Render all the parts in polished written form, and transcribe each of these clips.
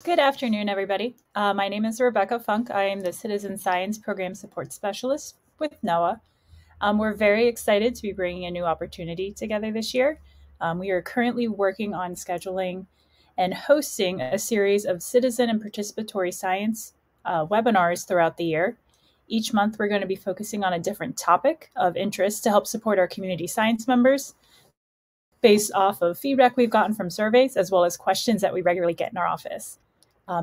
Good afternoon, everybody. My name is Rebecca Funk. I am the Citizen Science Program Support Specialist with NOAA. We're very excited to be bringing a new opportunity together this year. We are currently working on scheduling and hosting a series of citizen and participatory science webinars throughout the year. Each month, we're going to be focusing on a different topic of interest to help support our community science members based off of feedback we've gotten from surveys, as well as questions that we regularly get in our office.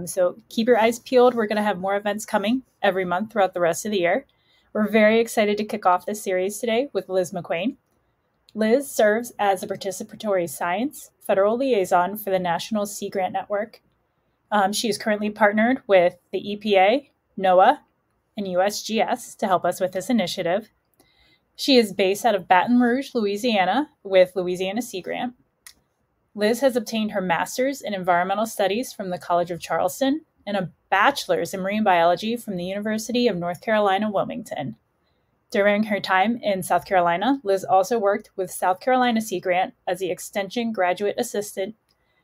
So keep your eyes peeled. We're going to have more events coming every month throughout the rest of the year. We're very excited to kick off this series today with Liz McQuain. Liz serves as a Participatory Science Federal Liaison for the National Sea Grant Network. She is currently partnered with the EPA, NOAA, and USGS to help us with this initiative. She is based out of Baton Rouge, Louisiana, with Louisiana Sea Grant. Liz has obtained her master's in environmental studies from the College of Charleston and a bachelor's in marine biology from the University of North Carolina, Wilmington. During her time in South Carolina, Liz also worked with South Carolina Sea Grant as the Extension Graduate Assistant,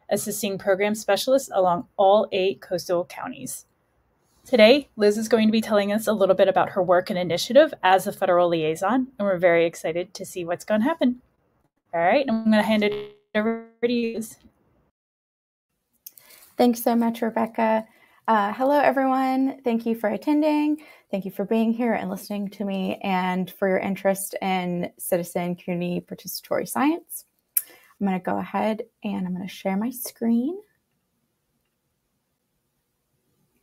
assisting program specialists along all 8 coastal counties. Today, Liz is going to be telling us a little bit about her work and initiative as a federal liaison, and we're very excited to see what's going to happen. All right, I'm going to hand it over to you. Thanks so much, Rebecca. Hello, everyone. Thank you for attending. Thank you for being here and listening to me and for your interest in citizen community participatory science. I'm going to go ahead and I'm going to share my screen.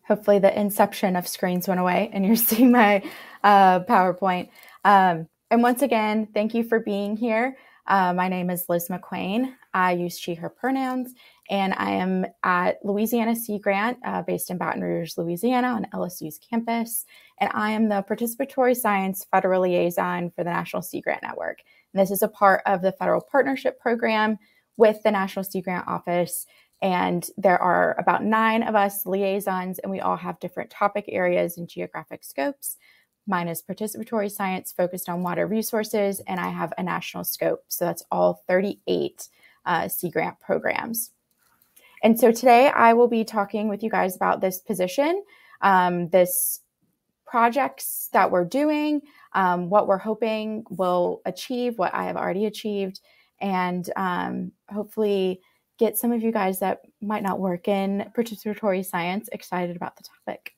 Hopefully the inception of screens went away and you're seeing my PowerPoint. And once again, thank you for being here. My name is Liz McQuain. I use she, her pronouns, and I am at Louisiana Sea Grant based in Baton Rouge, Louisiana on LSU's campus. And I am the Participatory Science Federal Liaison for the National Sea Grant Network. And this is a part of the Federal Partnership Program with the National Sea Grant Office. And there are about 9 of us liaisons, and we all have different topic areas and geographic scopes. Mine is participatory science focused on water resources, and I have a national scope. So that's all 38 Sea Grant programs. And so today I will be talking with you guys about this position, this projects that we're doing, what we're hoping we'll achieve, what I have already achieved, and hopefully get some of you guys that might not work in participatory science excited about the topic.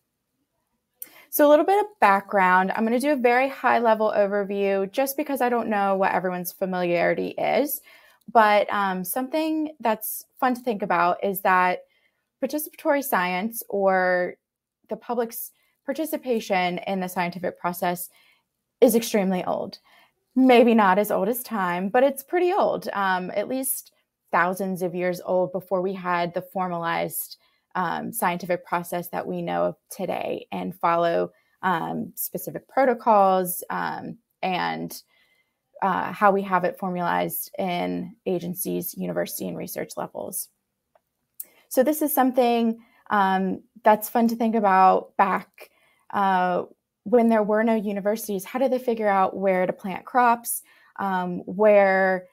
So a little bit of background. I'm going to do a very high-level overview just because I don't know what everyone's familiarity is. But something that's fun to think about is that participatory science, or the public's participation in the scientific process, is extremely old. Maybe not as old as time, but it's pretty old, at least thousands of years old before we had the formalized scientific process that we know of today and follow specific protocols and how we have it formalized in agencies, university, and research levels. So this is something that's fun to think about back when there were no universities. How did they figure out where to plant crops, where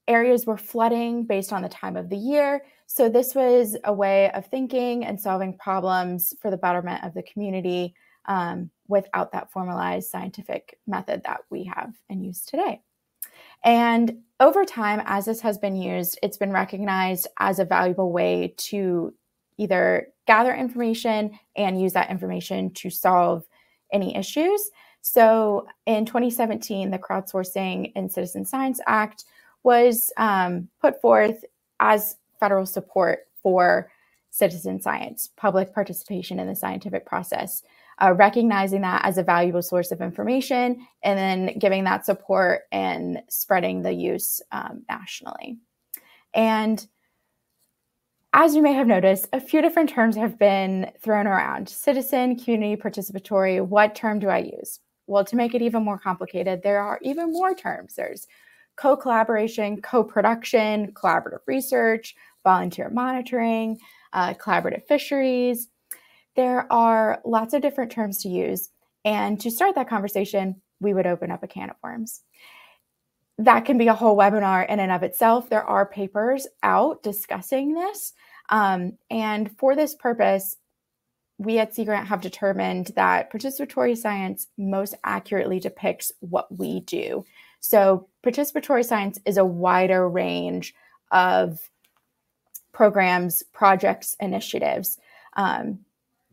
areas were flooding based on the time of the year? So this was a way of thinking and solving problems for the betterment of the community without that formalized scientific method that we have and use today. And over time, as this has been used, it's been recognized as a valuable way to either gather information and use that information to solve any issues. So in 2017, the Crowdsourcing and Citizen Science Act was put forth as federal support for citizen science, public participation in the scientific process, recognizing that as a valuable source of information, and then giving that support and spreading the use nationally. And as you may have noticed, a few different terms have been thrown around. Citizen, community, participatory. What term do I use? Well, to make it even more complicated, there are even more terms. There's co-collaboration, co-production, collaborative research, volunteer monitoring, collaborative fisheries. There are lots of different terms to use. And to start that conversation, we would open up a can of worms. That can be a whole webinar in and of itself. There are papers out discussing this. And for this purpose, we at Sea Grant have determined that participatory science most accurately depicts what we do. So participatory science is a wider range of programs, projects, initiatives.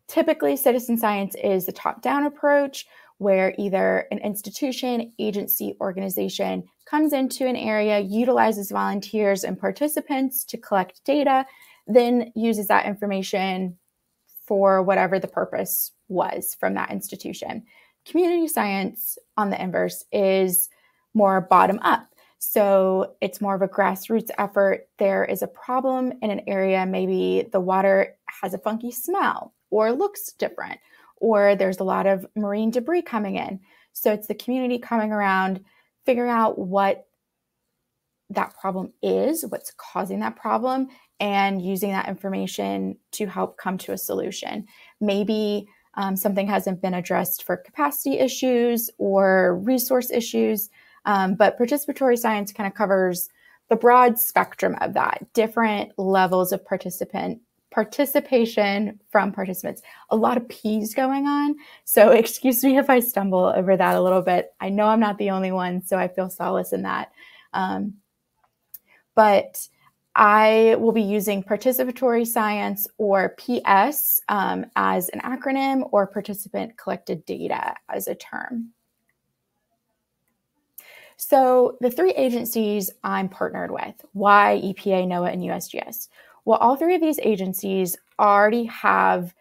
Typically, citizen science is the top-down approach where either an institution, agency, organization comes into an area, utilizes volunteers and participants to collect data, then uses that information for whatever the purpose was from that institution. Community science, on the inverse, is more bottom-up. So it's more of a grassroots effort. There is a problem in an area. Maybe the water has a funky smell or looks different, or there's a lot of marine debris coming in. So it's the community coming around, figuring out what that problem is, what's causing that problem, and using that information to help come to a solution. Maybe something hasn't been addressed for capacity issues or resource issues, but participatory science kind of covers the broad spectrum of that, different levels of participation from participants. A lot of P's going on, so excuse me if I stumble over that a little bit. I know I'm not the only one, so I feel solace in that. But I will be using participatory science, or PS, as an acronym, or participant collected data as a term. So the three agencies I'm partnered with, why EPA, NOAA, and USGS? Well, all three of these agencies already have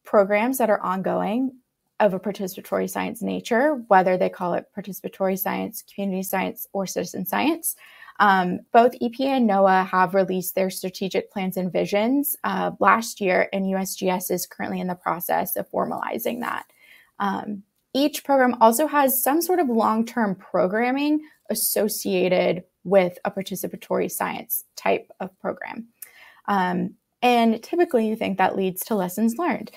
programs that are ongoing of a participatory science nature, whether they call it participatory science, community science, or citizen science. Both EPA and NOAA have released their strategic plans and visions last year, and USGS is currently in the process of formalizing that. Each program also has some sort of long-term programming associated with a participatory science type of program. And typically you think that leads to lessons learned.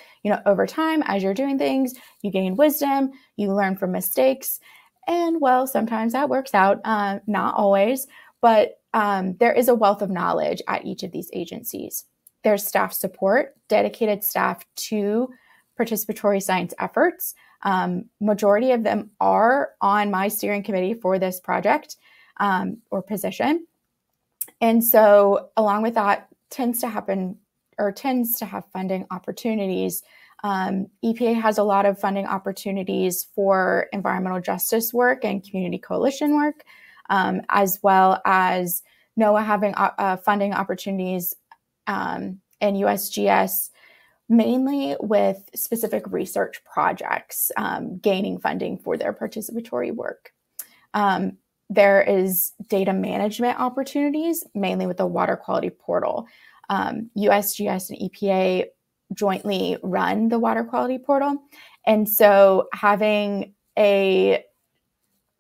Over time, as you're doing things, you gain wisdom, you learn from mistakes, and well, sometimes that works out, not always, but there is a wealth of knowledge at each of these agencies. There's staff support, dedicated staff to participatory science efforts. Majority of them are on my steering committee for this project or position. And so along with that, tends to have funding opportunities. EPA has a lot of funding opportunities for environmental justice work and community coalition work, as well as NOAA having funding opportunities, and USGS mainly with specific research projects, gaining funding for their participatory work. There is data management opportunities, mainly with the water quality portal. USGS and EPA jointly run the water quality portal. And so having a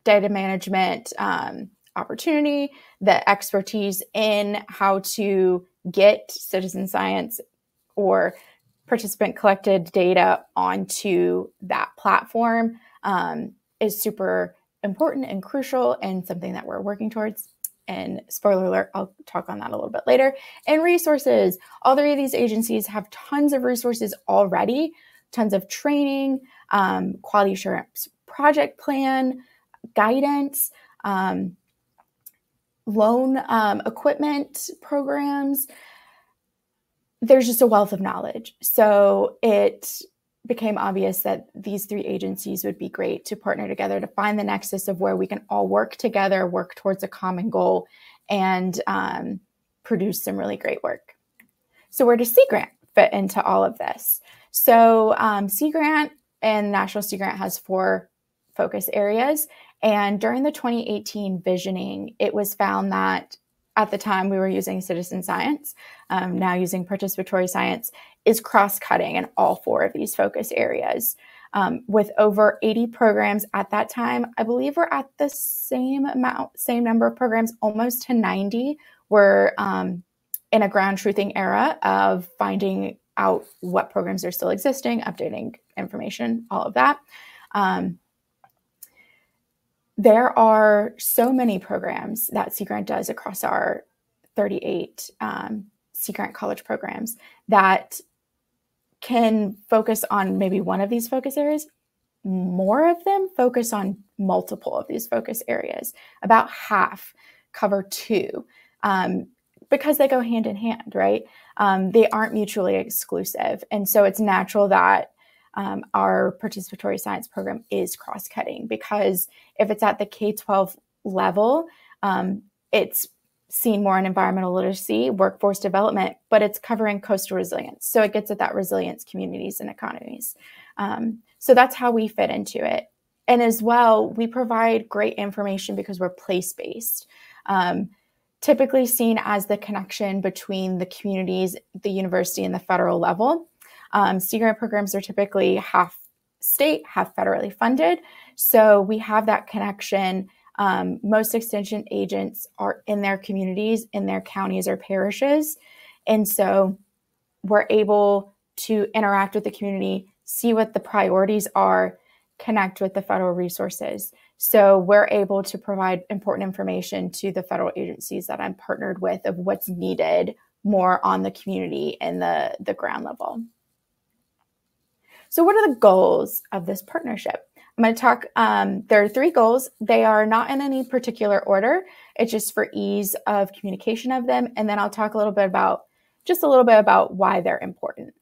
data management opportunity, the expertise in how to get citizen science or participant collected data onto that platform is super important and crucial, and something that we're working towards. And spoiler alert, I'll talk on that a little bit later. And resources. All three of these agencies have tons of resources already, tons of training, quality assurance project plan, guidance, loan equipment programs. There's just a wealth of knowledge. So it became obvious that these three agencies would be great to partner together to find the nexus of where we can all work together, work towards a common goal, and produce some really great work. So where does Sea Grant fit into all of this? So Sea Grant and National Sea Grant has 4 focus areas. And during the 2018 visioning, it was found that at the time we were using citizen science, now using participatory science, is cross-cutting in all 4 of these focus areas. With over 80 programs at that time, I believe we're at the same number of programs, almost to 90. We're in a ground truthing era of finding out what programs are still existing, updating information, all of that. There are so many programs that Sea Grant does across our 38 Sea Grant college programs that can focus on maybe one of these focus areas. More of them focus on multiple of these focus areas. About half cover two, because they go hand in hand, right? They aren't mutually exclusive. And so it's natural that our participatory science program is cross-cutting, because if it's at the K-12 level, it's seen more in environmental literacy, workforce development, but it's covering coastal resilience. So it gets at that resilience, communities, and economies. So that's how we fit into it. And as well, we provide great information because we're place-based, typically seen as the connection between the communities, the university, and the federal level. Sea Grant programs are typically half state, half federally funded. So we have that connection. Most extension agents are in their communities, in their counties or parishes. And so we're able to interact with the community, see what the priorities are, connect with the federal resources. So we're able to provide important information to the federal agencies that I'm partnered with of what's needed more on the community and the ground level. So what are the goals of this partnership? I'm going to talk, there are 3 goals. They are not in any particular order. It's just for ease of communication of them. And then I'll talk a little bit about why they're important.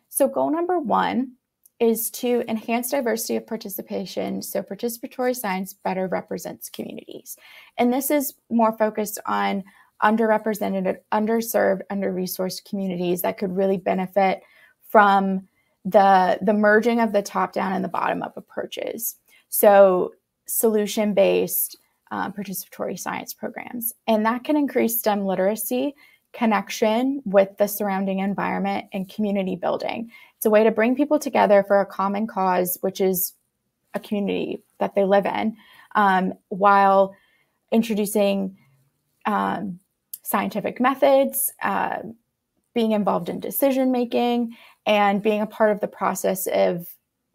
So goal number 1 is to enhance diversity of participation so participatory science better represents communities. And this is more focused on underrepresented, underserved, under-resourced communities that could really benefit from the merging of the top-down and the bottom-up approaches. So solution-based participatory science programs. And that can increase STEM literacy, connection with the surrounding environment, and community building. It's a way to bring people together for a common cause, which is a community that they live in, while introducing scientific methods, being involved in decision-making, and being a part of the process of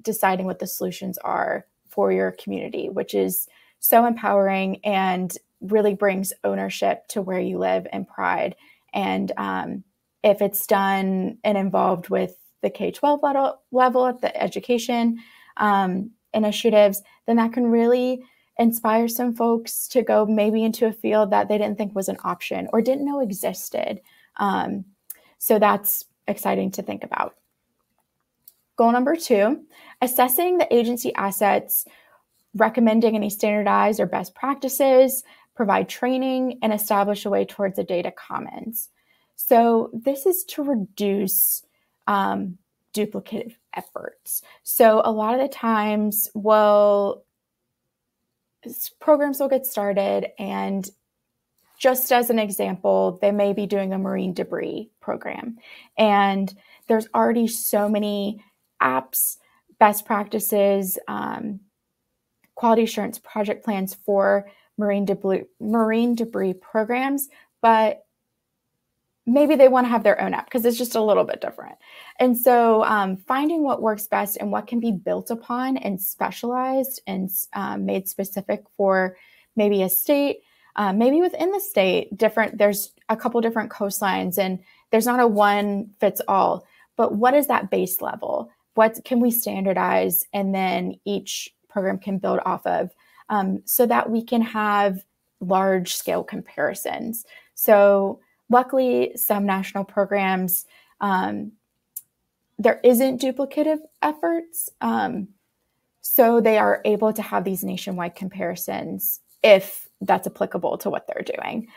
deciding what the solutions are for your community, which is so empowering and really brings ownership to where you live and pride. And if it's done and involved with the K-12 level at the education initiatives, then that can really inspire some folks to go maybe into a field that they didn't think was an option or didn't know existed. So that's exciting to think about. Goal number 2, assessing the agency assets, recommending any standardized or best practices, provide training, and establish a way towards a data commons. So this is to reduce duplicative efforts. So a lot of the times, programs will get started, and just as an example, they may be doing a marine debris program. And there's already so many apps, best practices, quality assurance project plans for marine debris programs, but maybe they want to have their own app because it's just a little bit different. And so finding what works best and what can be built upon and specialized and made specific for maybe a state, maybe within the state, there's a couple different coastlines and there's not a one fits all, but what is that base level? What can we standardize? And then each program can build off of so that we can have large scale comparisons. So luckily, some national programs, there isn't duplicative efforts. So they are able to have these nationwide comparisons if that's applicable to what they're doing.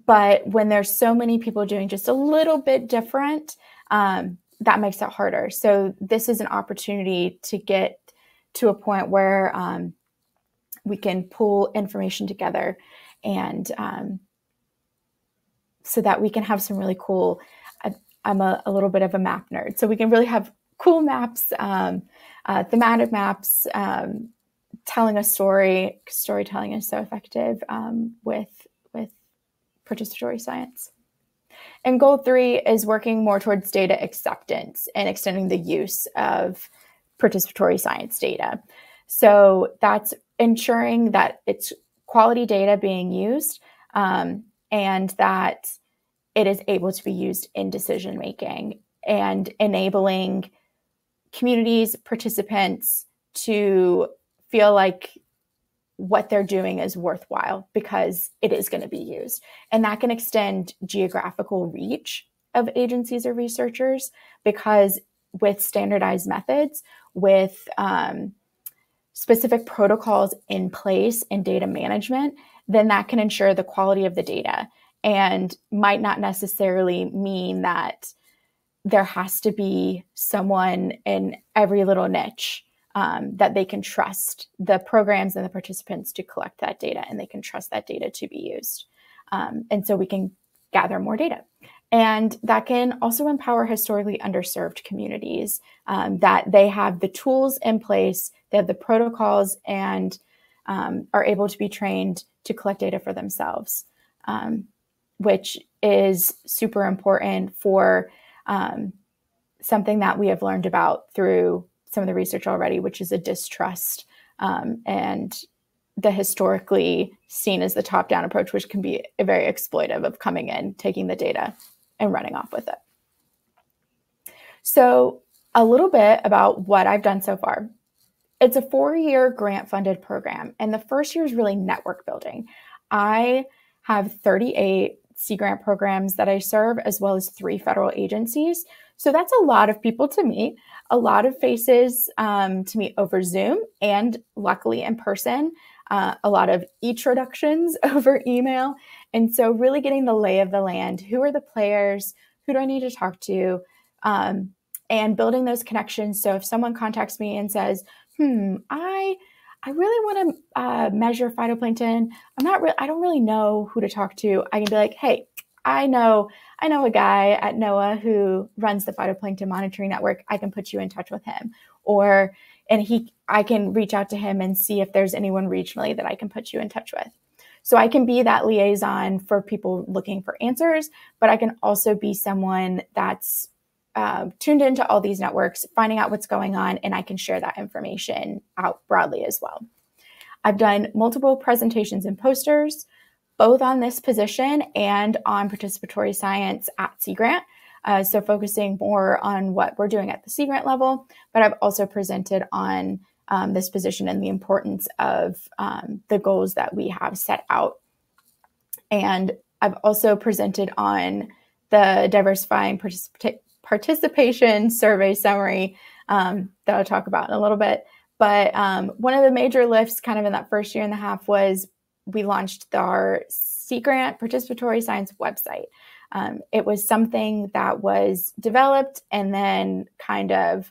But when there's so many people doing just a little bit different, that makes it harder. So this is an opportunity to get to a point where we can pull information together and so that we can have some really cool, I'm a little bit of a map nerd, so we can really have cool maps, thematic maps, telling a story. Storytelling is so effective with participatory science. And goal 3 is working more towards data acceptance and extending the use of participatory science data. So that's ensuring that it's quality data being used and that it is able to be used in decision making and enabling communities, participants to feel like what they're doing is worthwhile because it is going to be used. And that can extend geographical reach of agencies or researchers, because with standardized methods, with specific protocols in place in data management, then that can ensure the quality of the data, and might not necessarily mean that there has to be someone in every little niche that they can trust the programs and the participants to collect that data, and they can trust that data to be used. And so we can gather more data. And that can also empower historically underserved communities, that they have the tools in place, they have the protocols, and are able to be trained to collect data for themselves, which is super important for something that we have learned about through some of the research already, which is a distrust and the historically seen as the top-down approach, which can be very exploitive of coming in, taking the data, and running off with it. So a little bit about what I've done so far. It's a 4-year grant-funded program, and the first year is really network building. I have 38 Sea Grant programs that I serve, as well as 3 federal agencies. So that's a lot of people to meet, a lot of faces to meet over Zoom, and luckily in person, a lot of introductions over email. And so really getting the lay of the land. Who are the players? Who do I need to talk to? And building those connections. So if someone contacts me and says, I really want to measure phytoplankton. I don't really know who to talk to. I can be like, hey, I know a guy at NOAA who runs the phytoplankton monitoring network. I can put you in touch with him, I can reach out to him and see if there's anyone regionally that I can put you in touch with. So I can be that liaison for people looking for answers, but I can also be someone that's tuned into all these networks, finding out what's going on, and I can share that information out broadly as well. I've done multiple presentations and posters, both on this position and on participatory science at Sea Grant. So focusing more on what we're doing at the Sea Grant level, but I've also presented on this position and the importance of the goals that we have set out. And I've also presented on the diversifying participation survey summary that I'll talk about in a little bit. But one of the major lifts kind of in that first year and a half was we launched our Sea Grant Participatory Science website. It was something that was developed and then kind of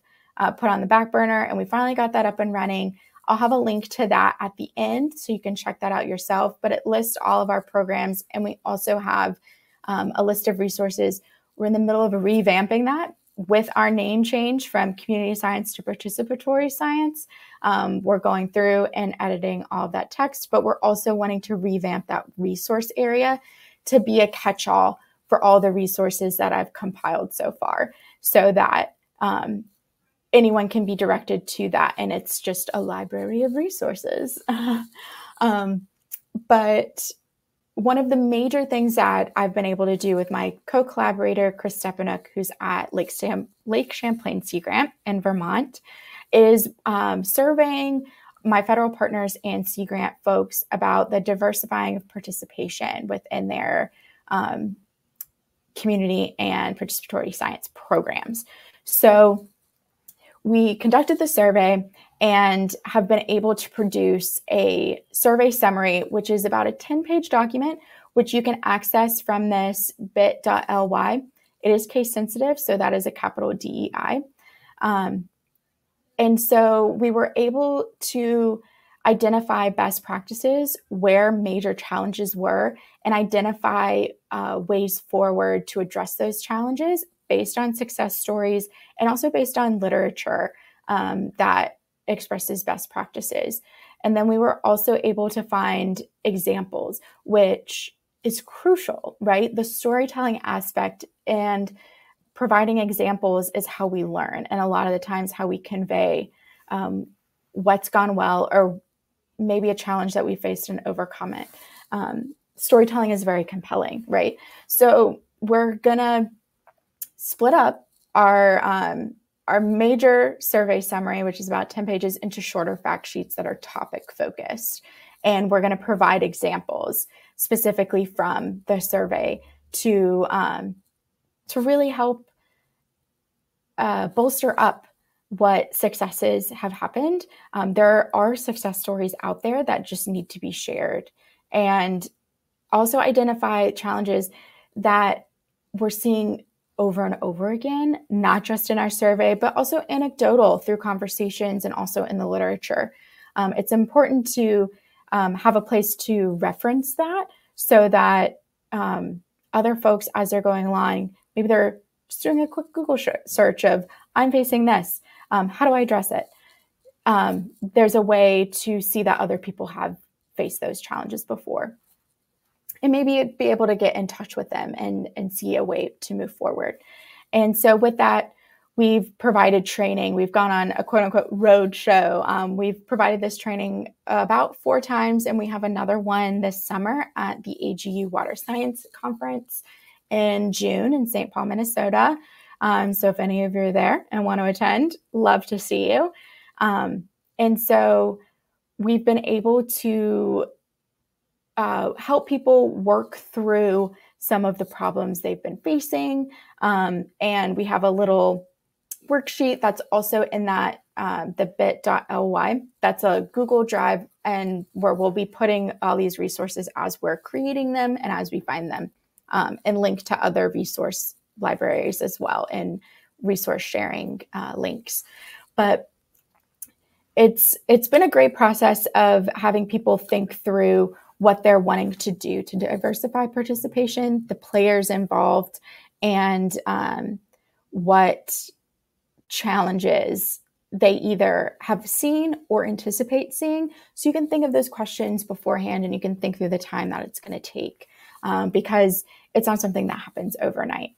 put on the back burner, and we finally got that up and running. I'll have a link to that at the end so you can check that out yourself, but it lists all of our programs, and we also have a list of resources. We're in the middle of revamping that with our name change from community science to participatory science. We're going through and editing all of that text, but we're also wanting to revamp that resource area to be a catch-all for all the resources that I've compiled so far, so that anyone can be directed to that, and it's just a library of resources. But one of the major things that I've been able to do with my co-collaborator, Chris Stepanuk, who's at Lake Champlain Sea Grant in Vermont, is surveying my federal partners and Sea Grant folks about the diversifying of participation within their community and participatory science programs. So we conducted the survey and have been able to produce a survey summary, which is about a 10-page document, which you can access from this bit.ly. It is case sensitive, so that is a capital DEI. And so we were able to identify best practices, where major challenges were, and identify ways forward to address those challenges based on success stories and also based on literature that expresses best practices. And then we were also able to find examples, which is crucial, right? The storytelling aspect and providing examples is how we learn, and a lot of the times how we convey what's gone well or maybe a challenge that we faced and overcome it. Storytelling is very compelling, right? So we're going to split up our major survey summary, which is about 10 pages, into shorter fact sheets that are topic focused. And we're going to provide examples specifically from the survey to really help bolster up what successes have happened. There are success stories out there that just need to be shared, and also identify challenges that we're seeing over and over again, not just in our survey, but also anecdotal through conversations and also in the literature. It's important to have a place to reference that so that other folks, as they're going along, maybe they're just doing a quick Google search of, I'm facing this. How do I address it? There's a way to see that other people have faced those challenges before, and maybe be able to get in touch with them and see a way to move forward. And so with that, we've provided training. We've gone on a quote unquote road show. We've provided this training about 4 times, and we have another one this summer at the AGU Water Science Conference in June in St. Paul, Minnesota. So if any of you are there and want to attend, love to see you. And so we've been able to help people work through some of the problems they've been facing. And we have a little worksheet that's also in that the bit.ly. That's a Google Drive, and where we'll be putting all these resources as we're creating them and as we find them, and link to other resource libraries as well, and resource sharing links. But it's been a great process of having people think through what they're wanting to do to diversify participation, the players involved, and what challenges they either have seen or anticipate seeing. So you can think of those questions beforehand, and you can think through the time that it's going to take, because it's not something that happens overnight.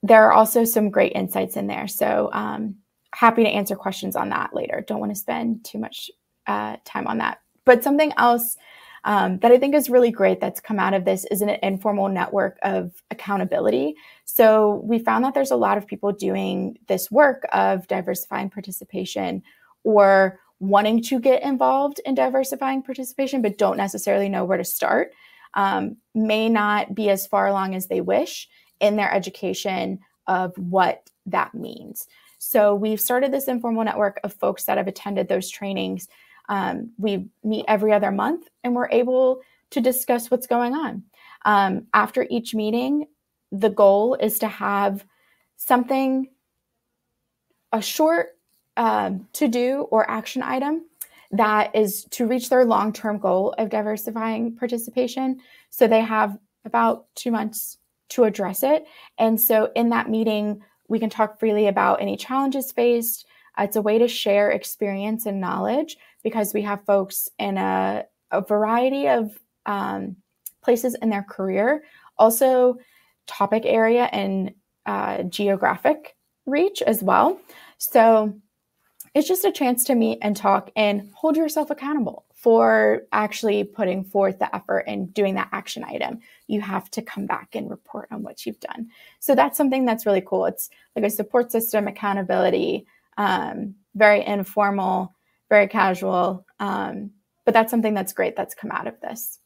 There are also some great insights in there. So happy to answer questions on that later. Don't want to spend too much time on that. But something else that I think is really great that's come out of this is an informal network of accountability. So we found that there's a lot of people doing this work of diversifying participation, or wanting to get involved in diversifying participation, but don't necessarily know where to start, may not be as far along as they wish in their education of what that means. So we've started this informal network of folks that have attended those trainings. We meet every other month, and we're able to discuss what's going on. After each meeting, the goal is to have something, a short to-do or action item that is to reach their long-term goal of diversifying participation. So they have about 2 months to address it. And so in that meeting, we can talk freely about any challenges faced. It's a way to share experience and knowledge, because we have folks in a variety of places in their career, also topic area and geographic reach as well. So it's just a chance to meet and talk and hold yourself accountable for actually putting forth the effort and doing that action item. You have to come back and report on what you've done. So that's something that's really cool. It's like a support system, accountability, very informal, very casual. But that's something that's great that's come out of this.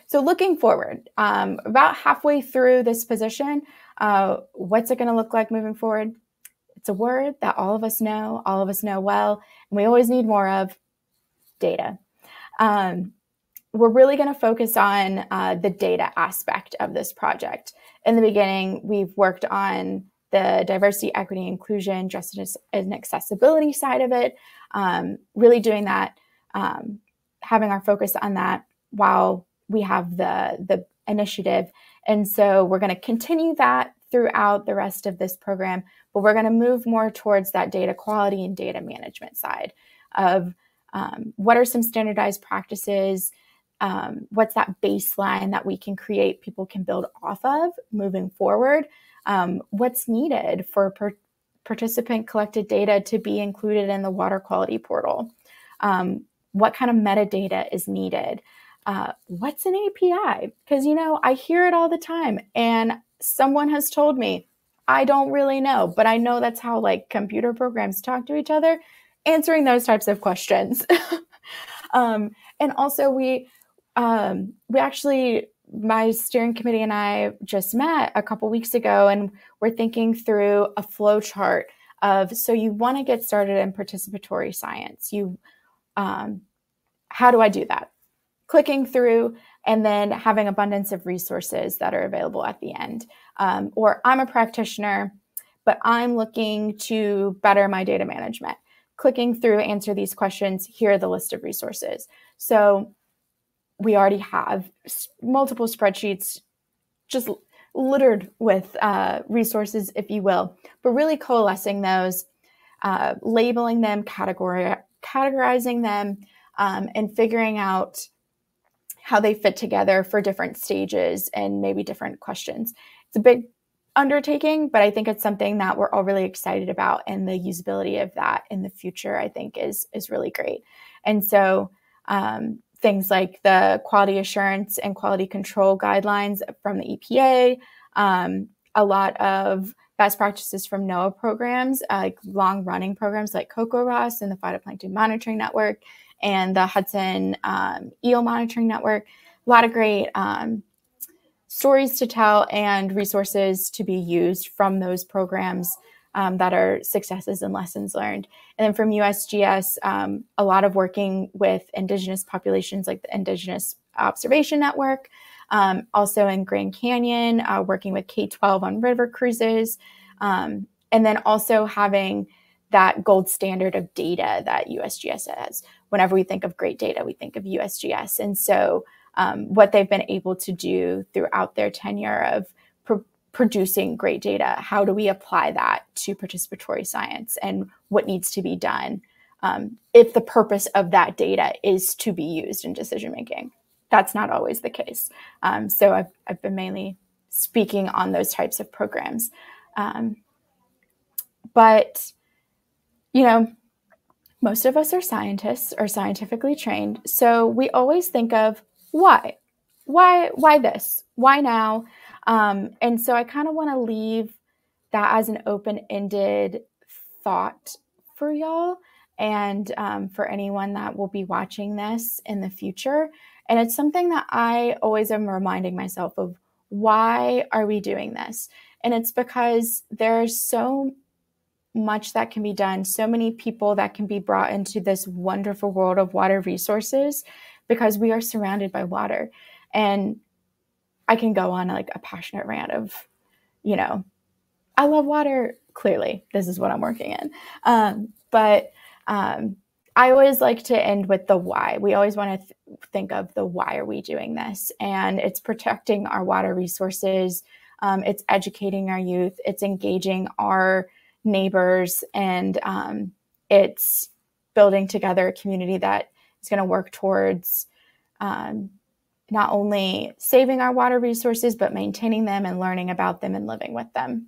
So looking forward, about halfway through this position, what's it going to look like moving forward? It's a word that all of us know well, and we always need more of: data. We're really going to focus on the data aspect of this project. In the beginning, we've worked on the diversity, equity, inclusion, justice, and accessibility side of it, really doing that, having our focus on that while we have the initiative. And so we're going to continue that throughout the rest of this program, but we're going to move more towards that data quality and data management side of what are some standardized practices, what's that baseline that we can create, people can build off of moving forward, what's needed for participant collected data to be included in the water quality portal, what kind of metadata is needed, what's an API? Because, I hear it all the time, and someone has told me, I don't really know, but I know that's how computer programs talk to each other, answering those types of questions. And also we actually, my steering committee and I just met a couple weeks ago, and we're thinking through a flow chart of, so you want to get started in participatory science. How do I do that? Clicking through and then having abundance of resources that are available at the end. Or I'm a practitioner, but I'm looking to better my data management. Clicking through, answer these questions, here are the list of resources. So we already have multiple spreadsheets just littered with resources, if you will, but really coalescing those, labeling them, categorizing them, and figuring out how they fit together for different stages and maybe different questions. It's a big undertaking, but I think it's something that we're all really excited about, and the usability of that in the future, I think, is really great. And so things like the quality assurance and quality control guidelines from the EPA, a lot of best practices from NOAA programs, like long-running programs like COCO-ROS and the Phytoplankton Monitoring Network and the Hudson Eel Monitoring Network. A lot of great stories to tell and resources to be used from those programs that are successes and lessons learned. And then from USGS, a lot of working with Indigenous populations like the Indigenous Observation Network, also in Grand Canyon, working with K-12 on river cruises, and then also having that gold standard of data that USGS has. Whenever we think of great data, we think of USGS. And so what they've been able to do throughout their tenure of producing great data, how do we apply that to participatory science, and what needs to be done if the purpose of that data is to be used in decision making. That's not always the case. So I've been mainly speaking on those types of programs. But, most of us are scientists or scientifically trained. So we always think of why this? Why now? And so I kind of want to leave that as an open-ended thought for y'all and for anyone that will be watching this in the future. And it's something that I always am reminding myself of. Why are we doing this? And it's because there's so much that can be done, so many people that can be brought into this wonderful world of water resources, because we are surrounded by water. And I can go on a passionate rant of, I love water. Clearly, this is what I'm working in. But I always like to end with the why. We always want to think of the why are we doing this? And it's protecting our water resources. It's educating our youth. It's engaging our neighbors, and it's building together a community that is going to work towards not only saving our water resources, but maintaining them and learning about them and living with them.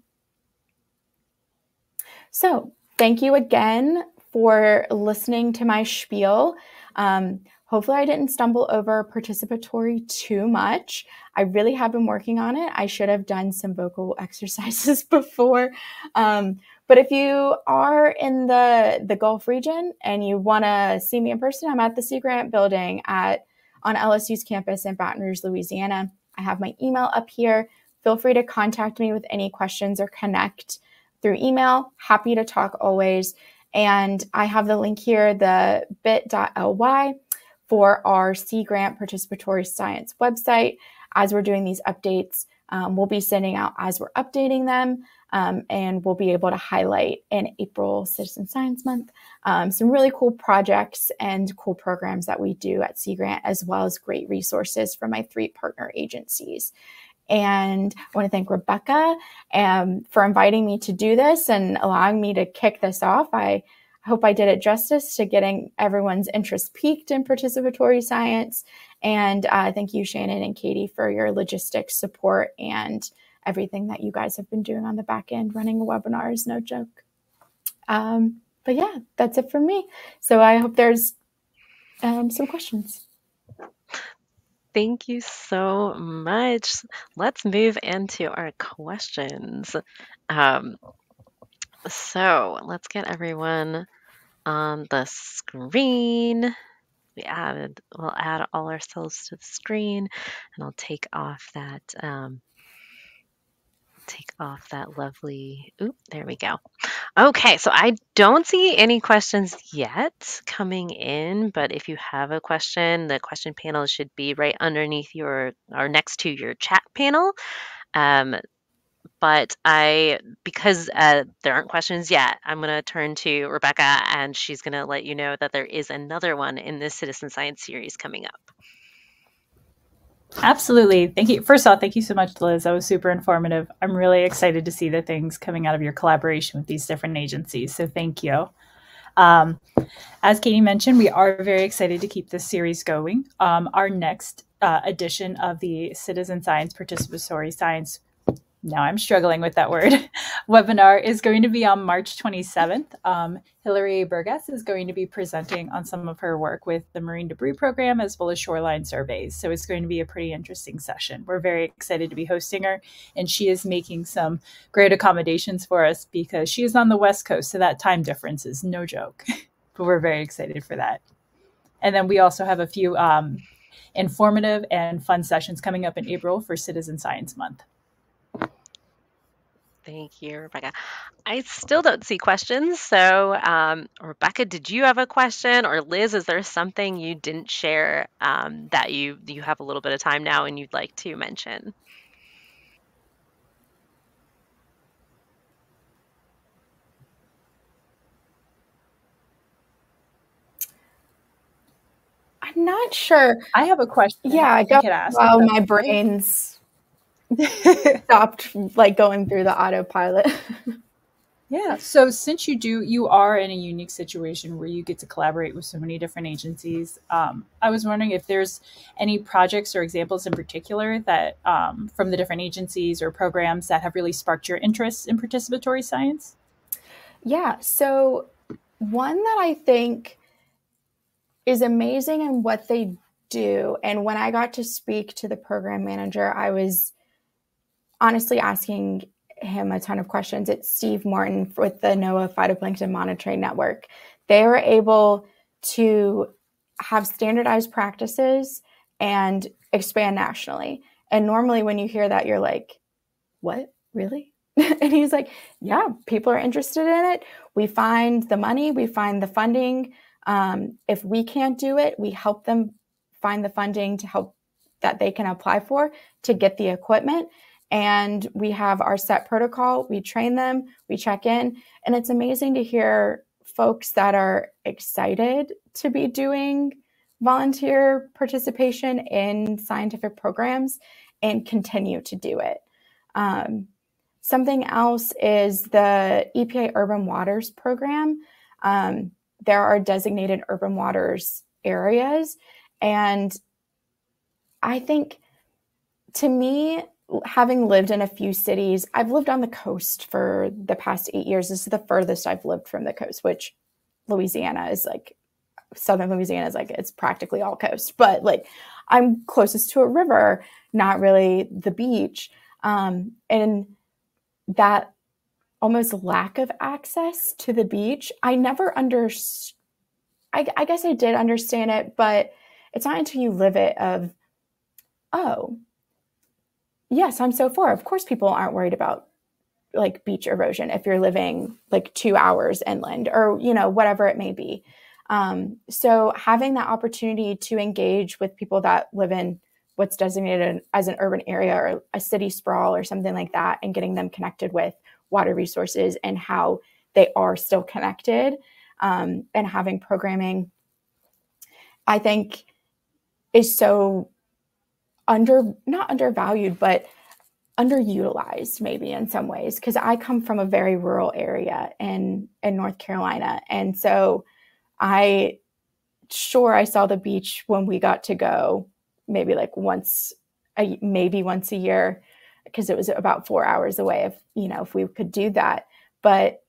So thank you again for listening to my spiel. Hopefully I didn't stumble over participatory too much. I really have been working on it. I should have done some vocal exercises before. But if you are in the Gulf region and you want to see me in person, I'm at the Sea Grant building on LSU's campus in Baton Rouge, Louisiana. I have my email up here. Feel free to contact me with any questions or connect through email. Happy to talk always. And I have the link here, the bit.ly for our Sea Grant Participatory Science website. As we're doing these updates, we'll be sending out as we're updating them, and we'll be able to highlight in April Citizen Science Month some really cool projects and cool programs that we do at Sea Grant, as well as great resources from my 3 partner agencies. And I want to thank Rebecca for inviting me to do this and allowing me to kick this off. I hope I did it justice to getting everyone's interest piqued in participatory science. And thank you, Shannon and Katie, for your logistics support and everything that you guys have been doing on the back end. Running a webinar is no joke. But yeah, that's it for me. So I hope there's some questions. Thank you so much. Let's move into our questions. Um, so let's get everyone on the screen. We'll add all ourselves to the screen, and I'll take off that lovely. Oop, there we go. Okay, so I don't see any questions yet coming in, but if you have a question, the question panel should be right underneath or next to your chat panel. But because there aren't questions yet, I'm going to turn to Rebecca, and she's going to let you know that there is another one in this Citizen Science series coming up. Absolutely. Thank you. First of all, thank you so much, Liz. That was super informative. I'm really excited to see the things coming out of your collaboration with these different agencies. So thank you. As Katie mentioned, we are very excited to keep this series going. Our next edition of the Citizen Science Participatory Science, now I'm struggling with that word, webinar is going to be on March 27th. Hilary Burgess is going to be presenting on some of her work with the Marine Debris Program as well as shoreline surveys. So it's going to be a pretty interesting session. We're very excited to be hosting her, and she is making some great accommodations for us because she is on the West Coast, so that time difference is no joke. But we're very excited for that. And then we also have a few informative and fun sessions coming up in April for Citizen Science Month. Thank you, Rebecca. I still don't see questions. So, Rebecca, did you have a question? Or Liz, is there something you didn't share that you have a little bit of time now and you'd like to mention? I'm not sure. I have a question. Yeah, I could ask. While my brain's stopped like going through the autopilot. Yeah. So since you are in a unique situation where you get to collaborate with so many different agencies, I was wondering if there's any projects or examples in particular that from the different agencies or programs that have really sparked your interest in participatory science. Yeah. So one that I think is amazing in what they do, and when I got to speak to the program manager, I was honestly asking him a ton of questions. It's Steve Morton with the NOAA Phytoplankton Monitoring Network. They were able to have standardized practices and expand nationally. And normally when you hear that, you're like, what, really? And he's like, yeah, people are interested in it. We find the money, we find the funding. If we can't do it, we help them find the funding to help that they can apply for to get the equipment. And we have our set protocol. We train them, we check in. And it's amazing to hear folks that are excited to be doing volunteer participation in scientific programs and continue to do it. Something else is the EPA Urban Waters Program. There are designated urban waters areas. And I think, to me, having lived in a few cities, I've lived on the coast for the past 8 years. This is the furthest I've lived from the coast, which Louisiana is like, southern Louisiana is like, it's practically all coast. But like, I'm closest to a river, not really the beach. And that almost lack of access to the beach, I never understood. I guess I did understand it, but it's not until you live it of, oh, yes, I'm so far. Of course, people aren't worried about like beach erosion if you're living like 2 hours inland or, you know, whatever it may be. So having that opportunity to engage with people that live in what's designated as an urban area or a city sprawl or something like that, and getting them connected with water resources and how they are still connected, and having programming, I think is so not undervalued, but underutilized maybe in some ways, because I come from a very rural area in North Carolina. And so I saw the beach when we got to go maybe like once a year, because it was about 4 hours away if we could do that. But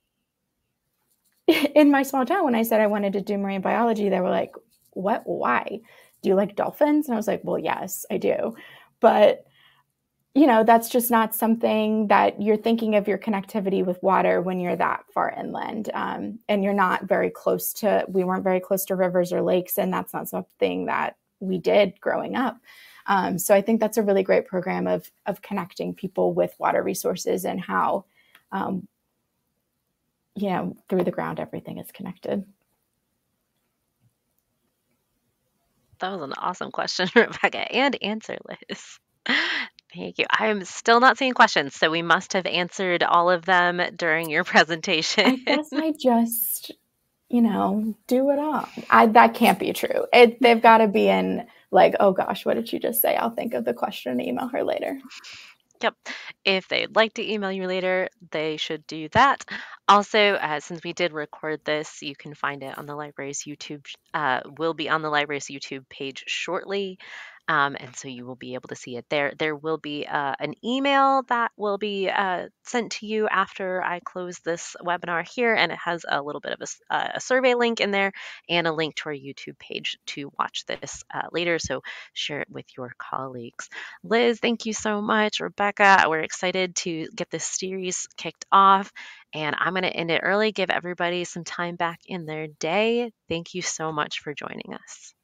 in my small town, when I said I wanted to do marine biology, they were like, what, why? do you like dolphins? And I was like, well, yes, I do. But, that's just not something that you're thinking of your connectivity with water when you're that far inland. And you're not very close we weren't very close to rivers or lakes, and that's not something that we did growing up. So I think that's a really great program of connecting people with water resources and how, through the ground, everything is connected. That was an awesome question, Rebecca, and answer, Liz. Thank you. I am still not seeing questions, so we must have answered all of them during your presentation. I guess I just, do it all. That can't be true. They've got to be in like, oh gosh, what did she just say? I'll think of the question and email her later. Yep. If they'd like to email you later, they should do that. Also, since we did record this, you can find it on the library's YouTube, will be on the library's YouTube page shortly. And so you will be able to see it there. There will be an email that will be sent to you after I close this webinar here, and it has a little bit of a survey link in there and a link to our YouTube page to watch this later. So share it with your colleagues. Liz, thank you so much. Rebecca, we're excited to get this series kicked off, and I'm going to end it early, give everybody some time back in their day. Thank you so much for joining us.